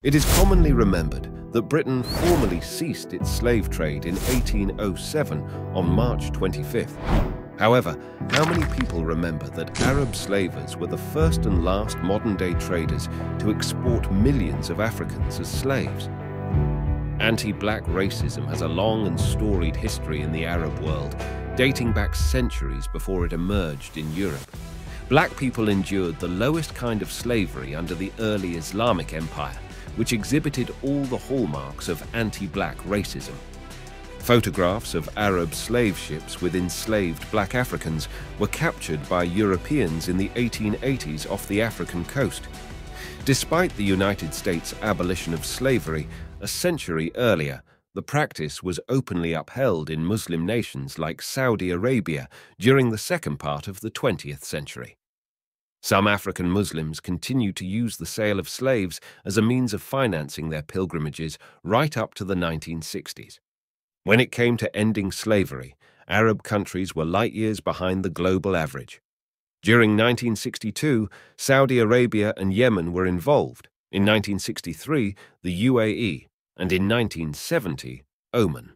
It is commonly remembered that Britain formally ceased its slave trade in 1807 on March 25th. However, how many people remember that Arab slavers were the first and last modern-day traders to export millions of Africans as slaves? Anti-black racism has a long and storied history in the Arab world, dating back centuries before it emerged in Europe. Black people endured the lowest kind of slavery under the early Islamic Empire, which exhibited all the hallmarks of anti-black racism. Photographs of Arab slave ships with enslaved black Africans were captured by Europeans in the 1880s off the African coast. Despite the United States' abolition of slavery a century earlier, the practice was openly upheld in Muslim nations like Saudi Arabia during the second part of the 20th century. Some African Muslims continued to use the sale of slaves as a means of financing their pilgrimages right up to the 1960s. When it came to ending slavery, Arab countries were light years behind the global average. During 1962, Saudi Arabia and Yemen were involved, in 1963, the UAE, and in 1970, Oman.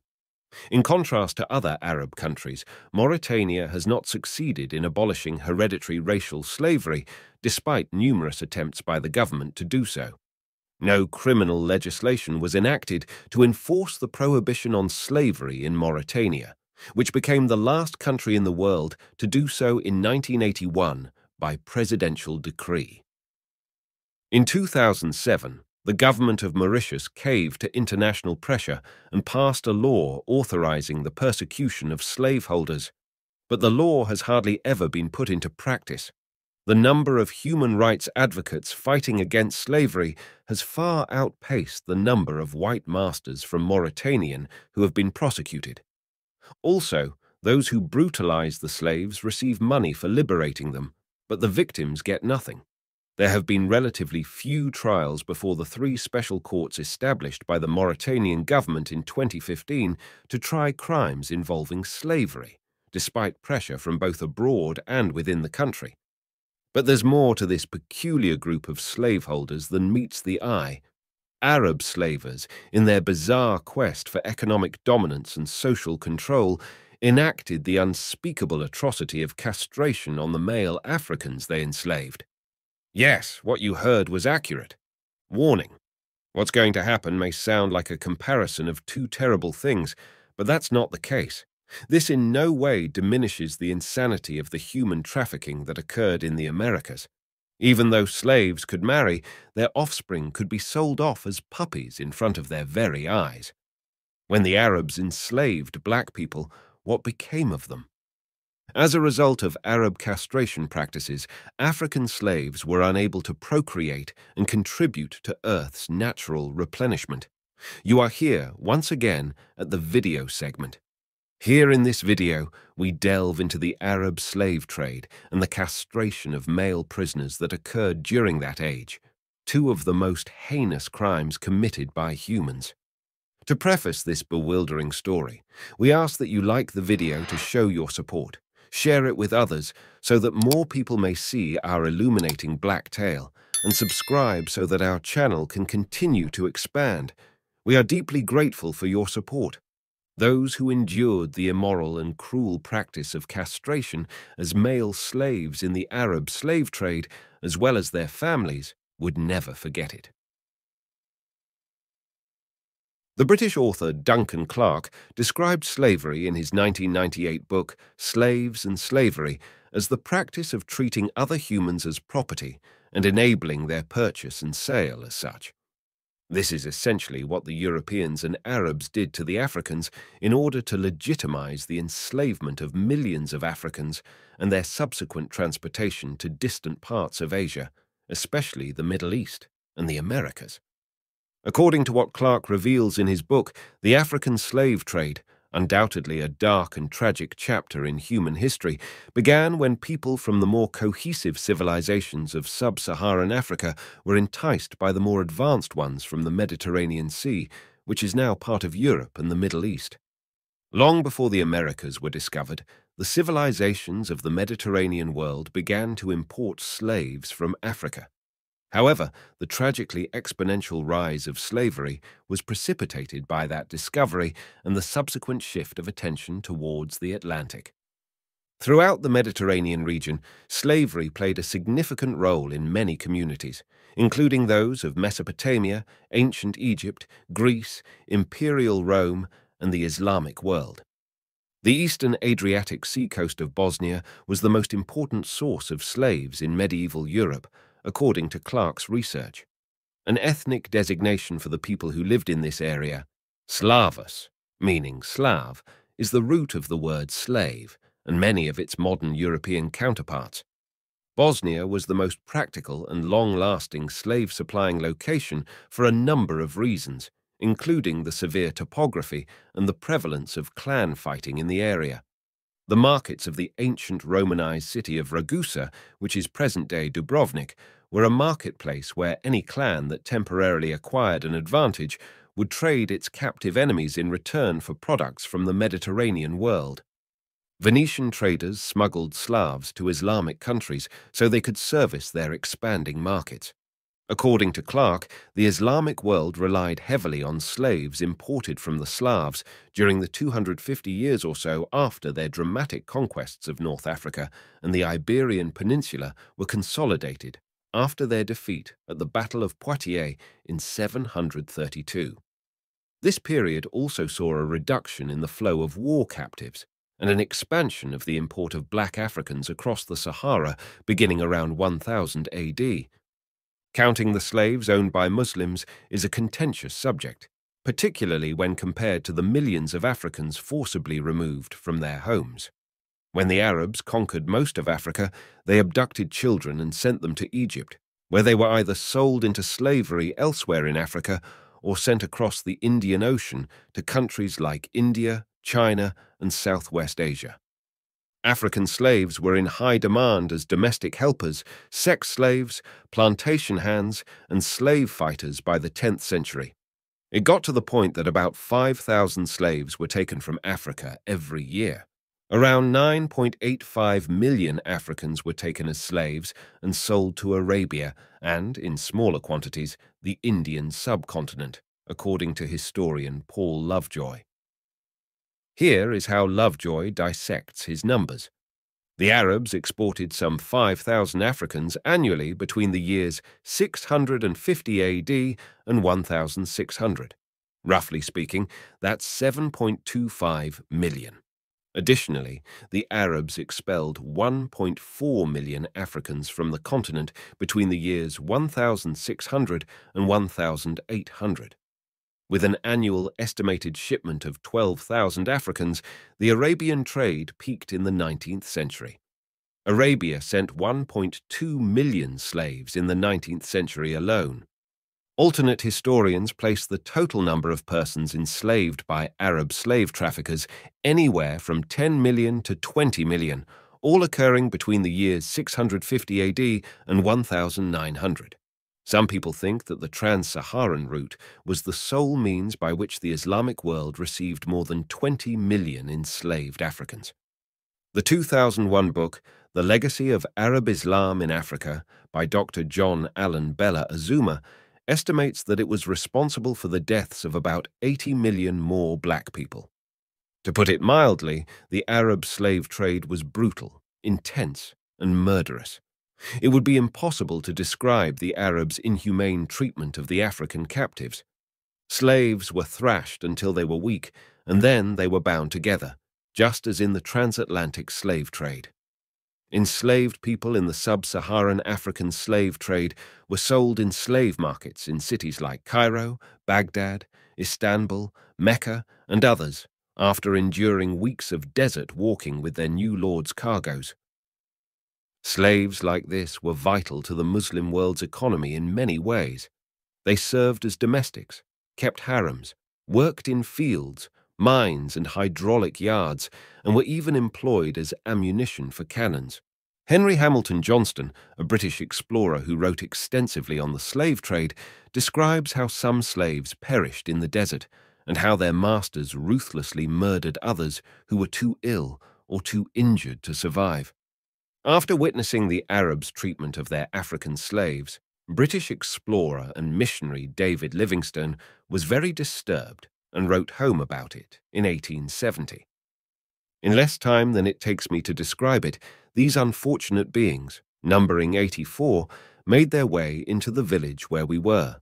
In contrast to other Arab countries, Mauritania has not succeeded in abolishing hereditary racial slavery, despite numerous attempts by the government to do so. No criminal legislation was enacted to enforce the prohibition on slavery in Mauritania, which became the last country in the world to do so in 1981 by presidential decree. In 2007, the government of Mauritius caved to international pressure and passed a law authorizing the persecution of slaveholders. But the law has hardly ever been put into practice. The number of human rights advocates fighting against slavery has far outpaced the number of white masters from Mauritania who have been prosecuted. Also, those who brutalize the slaves receive money for liberating them, but the victims get nothing. There have been relatively few trials before the 3 special courts established by the Mauritanian government in 2015 to try crimes involving slavery, despite pressure from both abroad and within the country. But there's more to this peculiar group of slaveholders than meets the eye. Arab slavers, in their bizarre quest for economic dominance and social control, enacted the unspeakable atrocity of castration on the male Africans they enslaved. Yes, what you heard was accurate. Warning. What's going to happen may sound like a comparison of 2 terrible things, but that's not the case. This in no way diminishes the insanity of the human trafficking that occurred in the Americas. Even though slaves could marry, their offspring could be sold off as puppies in front of their very eyes. When the Arabs enslaved black people, what became of them? As a result of Arab castration practices, African slaves were unable to procreate and contribute to Earth's natural replenishment. You are here, once again, at the video segment. Here in this video, we delve into the Arab slave trade and the castration of male prisoners that occurred during that age, 2 of the most heinous crimes committed by humans. To preface this bewildering story, we ask that you like the video to show your support. Share it with others so that more people may see our illuminating black tale, and subscribe so that our channel can continue to expand. We are deeply grateful for your support. Those who endured the immoral and cruel practice of castration as male slaves in the Arab slave trade, as well as their families, would never forget it. The British author Duncan Clarke described slavery in his 1998 book Slaves and Slavery as the practice of treating other humans as property and enabling their purchase and sale as such. This is essentially what the Europeans and Arabs did to the Africans in order to legitimize the enslavement of millions of Africans and their subsequent transportation to distant parts of Asia, especially the Middle East and the Americas. According to what Clarke reveals in his book, the African slave trade, undoubtedly a dark and tragic chapter in human history, began when people from the more cohesive civilizations of sub-Saharan Africa were enticed by the more advanced ones from the Mediterranean Sea, which is now part of Europe and the Middle East. Long before the Americas were discovered, the civilizations of the Mediterranean world began to import slaves from Africa. However, the tragically exponential rise of slavery was precipitated by that discovery and the subsequent shift of attention towards the Atlantic. Throughout the Mediterranean region, slavery played a significant role in many communities, including those of Mesopotamia, ancient Egypt, Greece, Imperial Rome, and the Islamic world. The eastern Adriatic seacoast of Bosnia was the most important source of slaves in medieval Europe, according to Clark's research. An ethnic designation for the people who lived in this area, Slavos, meaning Slav, is the root of the word slave and many of its modern European counterparts. Bosnia was the most practical and long-lasting slave-supplying location for a number of reasons, including the severe topography and the prevalence of clan fighting in the area. The markets of the ancient Romanized city of Ragusa, which is present-day Dubrovnik, were a marketplace where any clan that temporarily acquired an advantage would trade its captive enemies in return for products from the Mediterranean world. Venetian traders smuggled Slavs to Islamic countries so they could service their expanding markets. According to Clark, the Islamic world relied heavily on slaves imported from the Slavs during the 250 years or so after their dramatic conquests of North Africa and the Iberian Peninsula were consolidated after their defeat at the Battle of Poitiers in 732. This period also saw a reduction in the flow of war captives and an expansion of the import of black Africans across the Sahara beginning around 1000 AD. Counting the slaves owned by Muslims is a contentious subject, particularly when compared to the millions of Africans forcibly removed from their homes. When the Arabs conquered most of Africa, they abducted children and sent them to Egypt, where they were either sold into slavery elsewhere in Africa or sent across the Indian Ocean to countries like India, China, and Southwest Asia. African slaves were in high demand as domestic helpers, sex slaves, plantation hands, and slave fighters by the 10th century. It got to the point that about 5,000 slaves were taken from Africa every year. Around 9.85 million Africans were taken as slaves and sold to Arabia and, in smaller quantities, the Indian subcontinent, according to historian Paul Lovejoy. Here is how Lovejoy dissects his numbers. The Arabs exported some 5,000 Africans annually between the years 650 AD and 1600. Roughly speaking, that's 7.25 million. Additionally, the Arabs expelled 1.4 million Africans from the continent between the years 1600 and 1800. With an annual estimated shipment of 12,000 Africans, the Arabian trade peaked in the 19th century. Arabia sent 1.2 million slaves in the 19th century alone. Alternate historians place the total number of persons enslaved by Arab slave traffickers anywhere from 10 million to 20 million, all occurring between the years 650 AD and 1900. Some people think that the trans-Saharan route was the sole means by which the Islamic world received more than 20 million enslaved Africans. The 2001 book, The Legacy of Arab Islam in Africa, by Dr. John Allen Bella Azuma, estimates that it was responsible for the deaths of about 80 million more black people. To put it mildly, the Arab slave trade was brutal, intense, and murderous. It would be impossible to describe the Arabs' inhumane treatment of the African captives. Slaves were thrashed until they were weak, and then they were bound together, just as in the transatlantic slave trade. Enslaved people in the sub-Saharan African slave trade were sold in slave markets in cities like Cairo, Baghdad, Istanbul, Mecca, and others, after enduring weeks of desert walking with their new lord's cargoes. Slaves like this were vital to the Muslim world's economy in many ways. They served as domestics, kept harems, worked in fields, mines, and hydraulic yards, and were even employed as ammunition for cannons. Henry Hamilton Johnston, a British explorer who wrote extensively on the slave trade, describes how some slaves perished in the desert and how their masters ruthlessly murdered others who were too ill or too injured to survive. After witnessing the Arabs' treatment of their African slaves, British explorer and missionary David Livingstone was very disturbed and wrote home about it in 1870. In less time than it takes me to describe it, these unfortunate beings, numbering 84, made their way into the village where we were.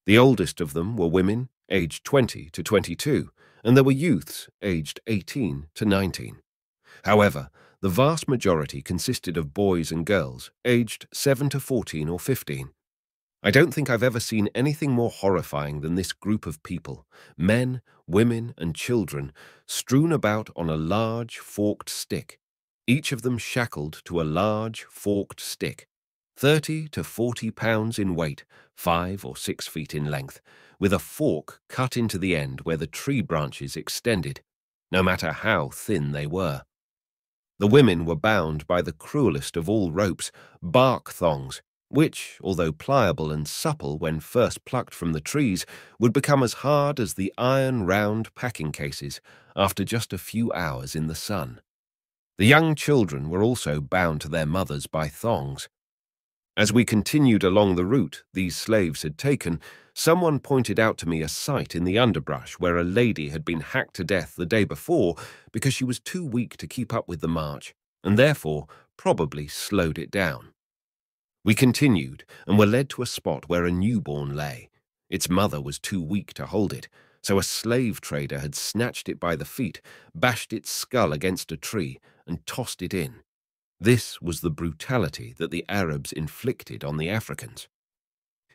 The oldest of them were women, aged 20 to 22, and there were youths, aged 18 to 19. However, the vast majority consisted of boys and girls, aged 7 to 14 or 15. I don't think I've ever seen anything more horrifying than this group of people, men, women, and children, strewn about on a large forked stick, each of them shackled to a large forked stick, 30 to 40 pounds in weight, 5 or 6 feet in length, with a fork cut into the end where the tree branches extended, no matter how thin they were. The women were bound by the cruelest of all ropes, bark thongs, which, although pliable and supple when first plucked from the trees, would become as hard as the iron round packing cases after just a few hours in the sun. The young children were also bound to their mothers by thongs. As we continued along the route these slaves had taken, someone pointed out to me a site in the underbrush where a lady had been hacked to death the day before because she was too weak to keep up with the march, and therefore probably slowed it down. We continued and were led to a spot where a newborn lay. Its mother was too weak to hold it, so a slave trader had snatched it by the feet, bashed its skull against a tree, and tossed it in. This was the brutality that the Arabs inflicted on the Africans.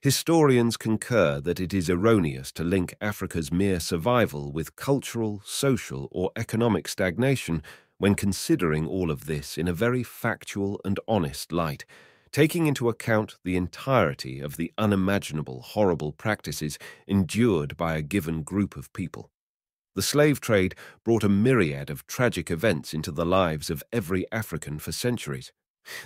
Historians concur that it is erroneous to link Africa's mere survival with cultural, social, or economic stagnation when considering all of this in a very factual and honest light, taking into account the entirety of the unimaginable horrible practices endured by a given group of people. The slave trade brought a myriad of tragic events into the lives of every African for centuries.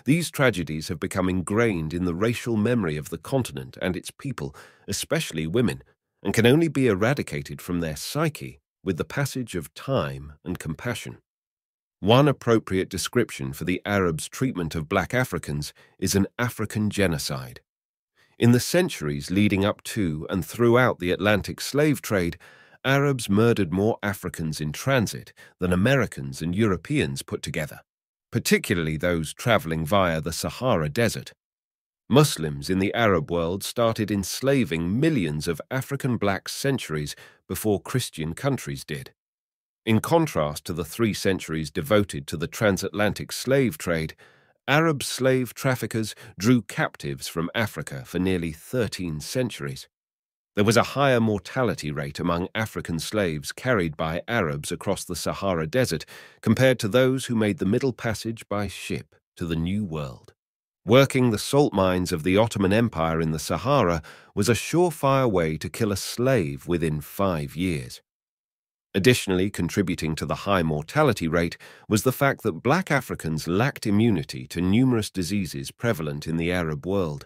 These tragedies have become ingrained in the racial memory of the continent and its people, especially women, and can only be eradicated from their psyche with the passage of time and compassion. One appropriate description for the Arabs' treatment of black Africans is an African genocide. In the centuries leading up to and throughout the Atlantic slave trade, Arabs murdered more Africans in transit than Americans and Europeans put together, particularly those traveling via the Sahara Desert. Muslims in the Arab world started enslaving millions of African blacks centuries before Christian countries did. In contrast to the 3 centuries devoted to the transatlantic slave trade, Arab slave traffickers drew captives from Africa for nearly 13 centuries. There was a higher mortality rate among African slaves carried by Arabs across the Sahara Desert compared to those who made the Middle Passage by ship to the New World. Working the salt mines of the Ottoman Empire in the Sahara was a surefire way to kill a slave within 5 years. Additionally, contributing to the high mortality rate was the fact that black Africans lacked immunity to numerous diseases prevalent in the Arab world.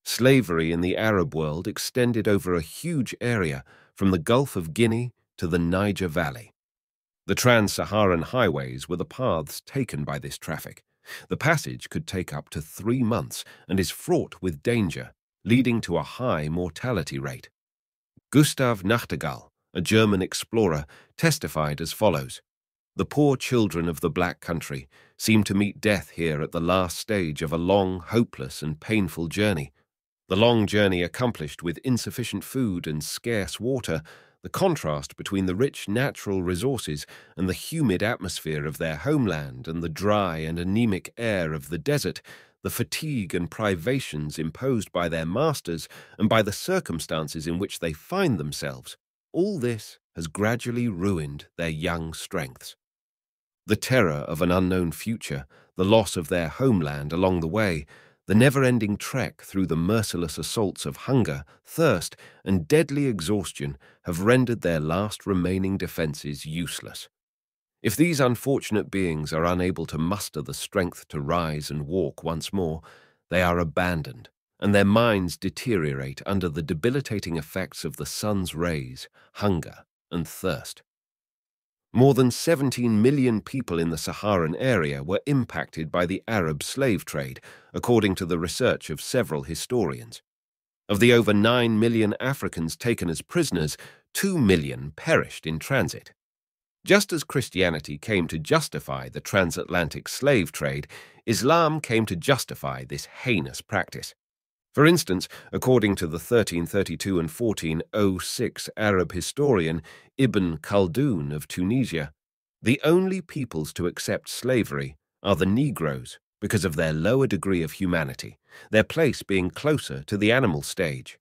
Slavery in the Arab world extended over a huge area from the Gulf of Guinea to the Niger Valley. The trans-Saharan highways were the paths taken by this traffic. The passage could take up to 3 months and is fraught with danger, leading to a high mortality rate. Gustav Nachtigall, a German explorer, testified as follows: "The poor children of the Black Country seem to meet death here at the last stage of a long, hopeless, and painful journey. The long journey accomplished with insufficient food and scarce water, the contrast between the rich natural resources and the humid atmosphere of their homeland and the dry and anemic air of the desert, the fatigue and privations imposed by their masters and by the circumstances in which they find themselves, all this has gradually ruined their young strengths. The terror of an unknown future, the loss of their homeland along the way, the never-ending trek through the merciless assaults of hunger, thirst, and deadly exhaustion have rendered their last remaining defenses useless. If these unfortunate beings are unable to muster the strength to rise and walk once more, they are abandoned, and their minds deteriorate under the debilitating effects of the sun's rays, hunger, and thirst. More than 17 million people in the Saharan area were impacted by the Arab slave trade, according to the research of several historians. Of the over 9 million Africans taken as prisoners, 2 million perished in transit. Just as Christianity came to justify the transatlantic slave trade, Islam came to justify this heinous practice. For instance, according to the 1332 and 1406 Arab historian Ibn Khaldun of Tunisia, the only peoples to accept slavery are the Negroes because of their lower degree of humanity, their place being closer to the animal stage.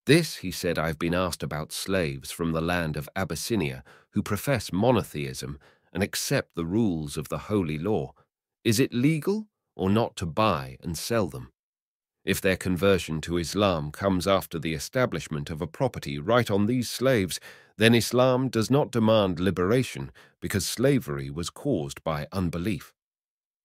This, he said, I've been asked about slaves from the land of Abyssinia who profess monotheism and accept the rules of the holy law. Is it legal or not to buy and sell them? If their conversion to Islam comes after the establishment of a property right on these slaves, then Islam does not demand liberation because slavery was caused by unbelief.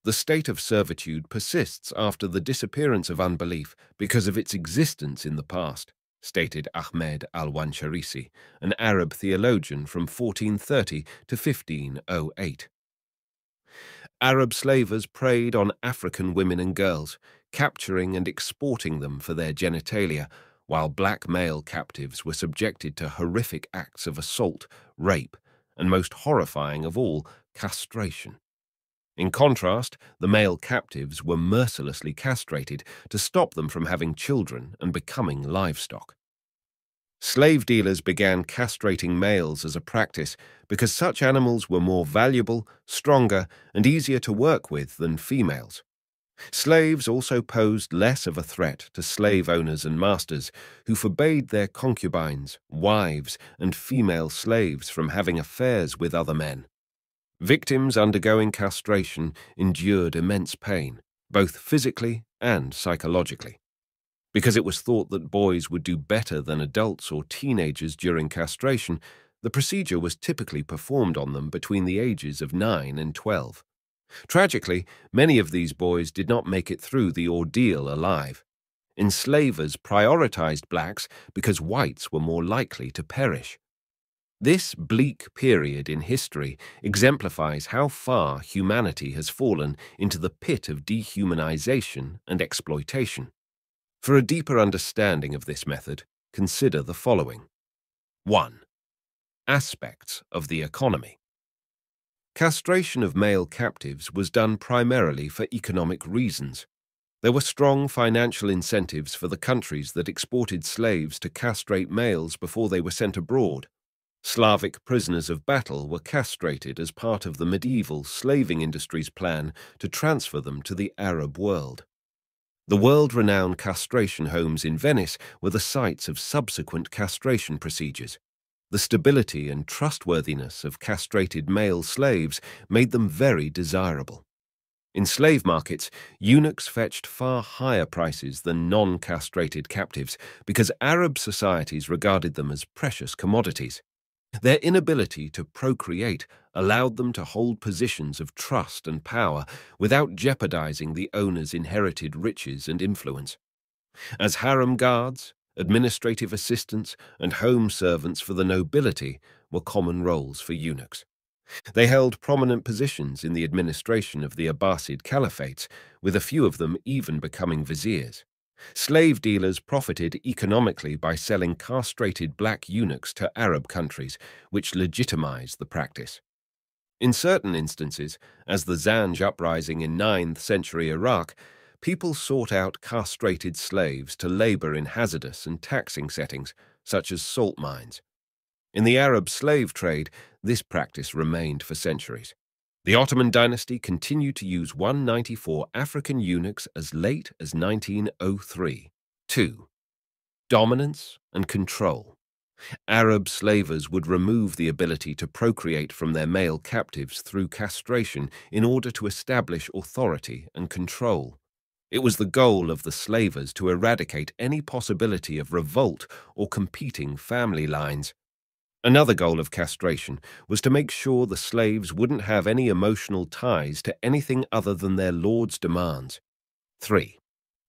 The state of servitude persists after the disappearance of unbelief because of its existence in the past, stated Ahmed al-Wansharisi, an Arab theologian from 1430 to 1508. Arab slavers preyed on African women and girls, capturing and exporting them for their genitalia, while black male captives were subjected to horrific acts of assault, rape, and most horrifying of all, castration. In contrast, the male captives were mercilessly castrated to stop them from having children and becoming livestock. Slave dealers began castrating males as a practice because such animals were more valuable, stronger, and easier to work with than females. Slaves also posed less of a threat to slave owners and masters, who forbade their concubines, wives, and female slaves from having affairs with other men. Victims undergoing castration endured immense pain, both physically and psychologically. Because it was thought that boys would do better than adults or teenagers during castration, the procedure was typically performed on them between the ages of 9 and 12. Tragically, many of these boys did not make it through the ordeal alive. Enslavers prioritized blacks because whites were more likely to perish. This bleak period in history exemplifies how far humanity has fallen into the pit of dehumanization and exploitation. For a deeper understanding of this method, consider the following. 1. Aspects of the economy. Castration of male captives was done primarily for economic reasons. There were strong financial incentives for the countries that exported slaves to castrate males before they were sent abroad. Slavic prisoners of battle were castrated as part of the medieval slaving industry's plan to transfer them to the Arab world. The world-renowned castration homes in Venice were the sites of subsequent castration procedures. The stability and trustworthiness of castrated male slaves made them very desirable. In slave markets, eunuchs fetched far higher prices than non-castrated captives because Arab societies regarded them as precious commodities. Their inability to procreate allowed them to hold positions of trust and power without jeopardizing the owner's inherited riches and influence. As harem guards, administrative assistants, and home servants for the nobility were common roles for eunuchs. They held prominent positions in the administration of the Abbasid caliphates, with a few of them even becoming viziers. Slave dealers profited economically by selling castrated black eunuchs to Arab countries, which legitimized the practice. In certain instances, as the Zanj uprising in 9th century Iraq, people sought out castrated slaves to labor in hazardous and taxing settings, such as salt mines. In the Arab slave trade, this practice remained for centuries. The Ottoman dynasty continued to use 194 African eunuchs as late as 1903. 2. Dominance and control. Arab slavers would remove the ability to procreate from their male captives through castration in order to establish authority and control. It was the goal of the slavers to eradicate any possibility of revolt or competing family lines. Another goal of castration was to make sure the slaves wouldn't have any emotional ties to anything other than their lord's demands. 3.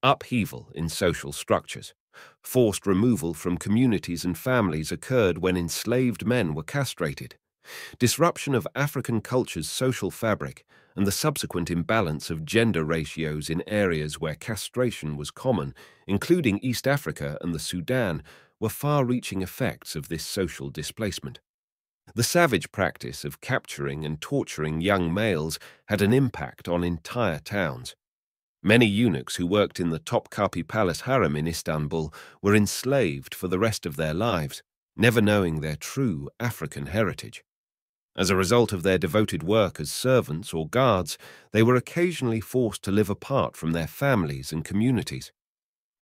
Upheaval in social structures. Forced removal from communities and families occurred when enslaved men were castrated. Disruption of African culture's social fabric and the subsequent imbalance of gender ratios in areas where castration was common, including East Africa and the Sudan, were far-reaching effects of this social displacement. The savage practice of capturing and torturing young males had an impact on entire towns. Many eunuchs who worked in the Topkapi Palace harem in Istanbul were enslaved for the rest of their lives, never knowing their true African heritage. As a result of their devoted work as servants or guards, they were occasionally forced to live apart from their families and communities.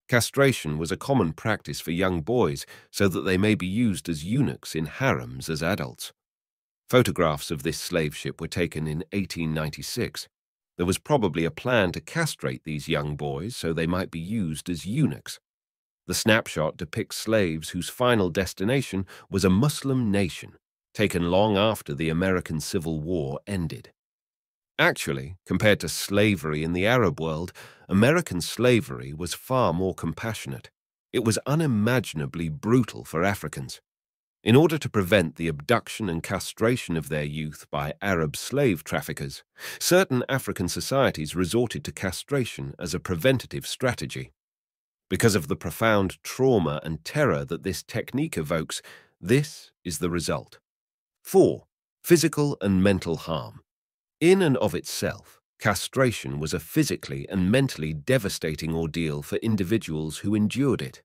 Castration was a common practice for young boys so that they may be used as eunuchs in harems as adults. Photographs of this slave ship were taken in 1896. There was probably a plan to castrate these young boys so they might be used as eunuchs. The snapshot depicts slaves whose final destination was a Muslim nation, taken long after the American Civil War ended. Actually, compared to slavery in the Arab world, American slavery was far more compassionate. It was unimaginably brutal for Africans. In order to prevent the abduction and castration of their youth by Arab slave traffickers, certain African societies resorted to castration as a preventative strategy. Because of the profound trauma and terror that this technique evokes, this is the result. 4. Physical and mental harm. In and of itself, castration was a physically and mentally devastating ordeal for individuals who endured it.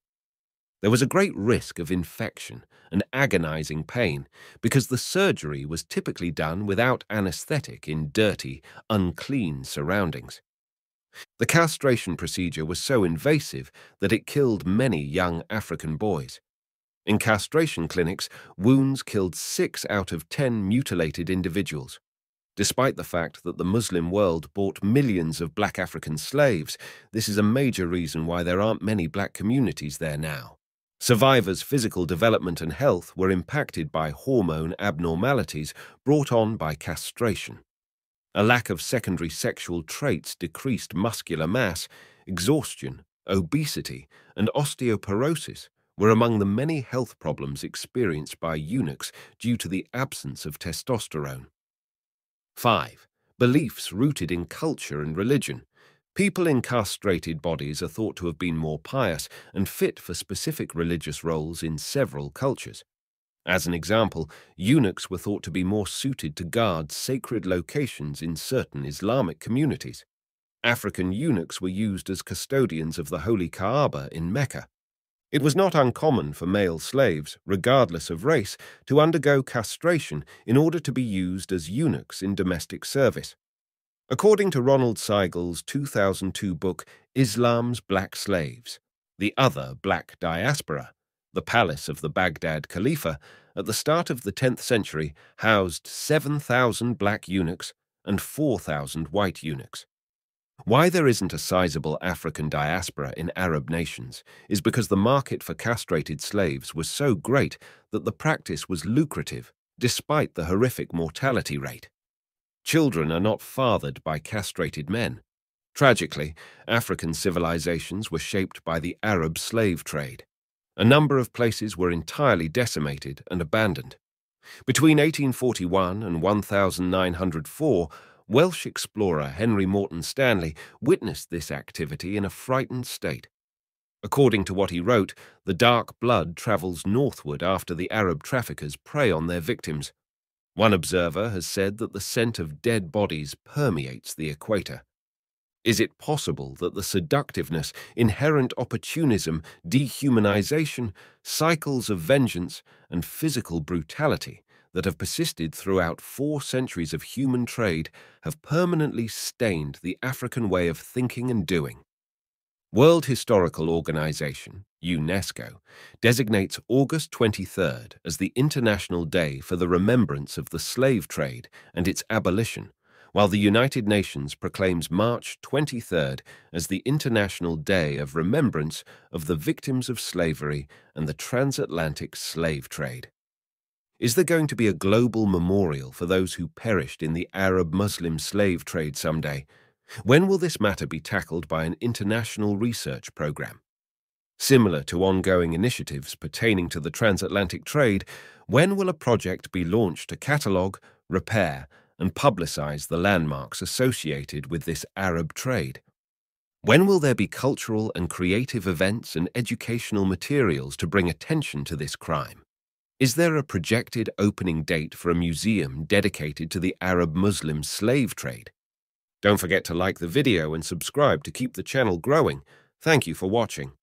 There was a great risk of infection and agonizing pain because the surgery was typically done without anesthetic in dirty, unclean surroundings. The castration procedure was so invasive that it killed many young African boys. In castration clinics, wounds killed 6 out of 10 mutilated individuals. Despite the fact that the Muslim world bought millions of black African slaves, this is a major reason why there aren't many black communities there now. Survivors' physical development and health were impacted by hormone abnormalities brought on by castration. A lack of secondary sexual traits decreased muscular mass, exhaustion, obesity, and osteoporosis were among the many health problems experienced by eunuchs due to the absence of testosterone. 5. Beliefs rooted in culture and religion. People in castrated bodies are thought to have been more pious and fit for specific religious roles in several cultures. As an example, eunuchs were thought to be more suited to guard sacred locations in certain Islamic communities. African eunuchs were used as custodians of the Holy Kaaba in Mecca. It was not uncommon for male slaves, regardless of race, to undergo castration in order to be used as eunuchs in domestic service. According to Ronald Seigel's 2002 book, Islam's Black Slaves, The Other Black Diaspora, the palace of the Baghdad Khalifa, at the start of the 10th century, housed 7,000 black eunuchs and 4,000 white eunuchs. Why there isn't a sizable African diaspora in Arab nations is because the market for castrated slaves was so great that the practice was lucrative, despite the horrific mortality rate. Children are not fathered by castrated men. Tragically, African civilizations were shaped by the Arab slave trade. A number of places were entirely decimated and abandoned. Between 1841 and 1904, Welsh explorer Henry Morton Stanley witnessed this activity in a frightened state. According to what he wrote, the dark blood travels northward after the Arab traffickers prey on their victims. One observer has said that the scent of dead bodies permeates the equator. Is it possible that the seductiveness, inherent opportunism, dehumanization, cycles of vengeance, and physical brutality that have persisted throughout 4 centuries of human trade have permanently stained the African way of thinking and doing? World Historical Organization, UNESCO, designates August 23rd as the International Day for the Remembrance of the Slave Trade and its abolition, while the United Nations proclaims March 23rd as the International Day of Remembrance of the Victims of Slavery and the Transatlantic Slave Trade. Is there going to be a global memorial for those who perished in the Arab-Muslim slave trade someday? When will this matter be tackled by an international research program? Similar to ongoing initiatives pertaining to the transatlantic trade, when will a project be launched to catalogue, repair, and publicize the landmarks associated with this Arab trade? When will there be cultural and creative events and educational materials to bring attention to this crime? Is there a projected opening date for a museum dedicated to the Arab-Muslim slave trade? Don't forget to like the video and subscribe to keep the channel growing. Thank you for watching.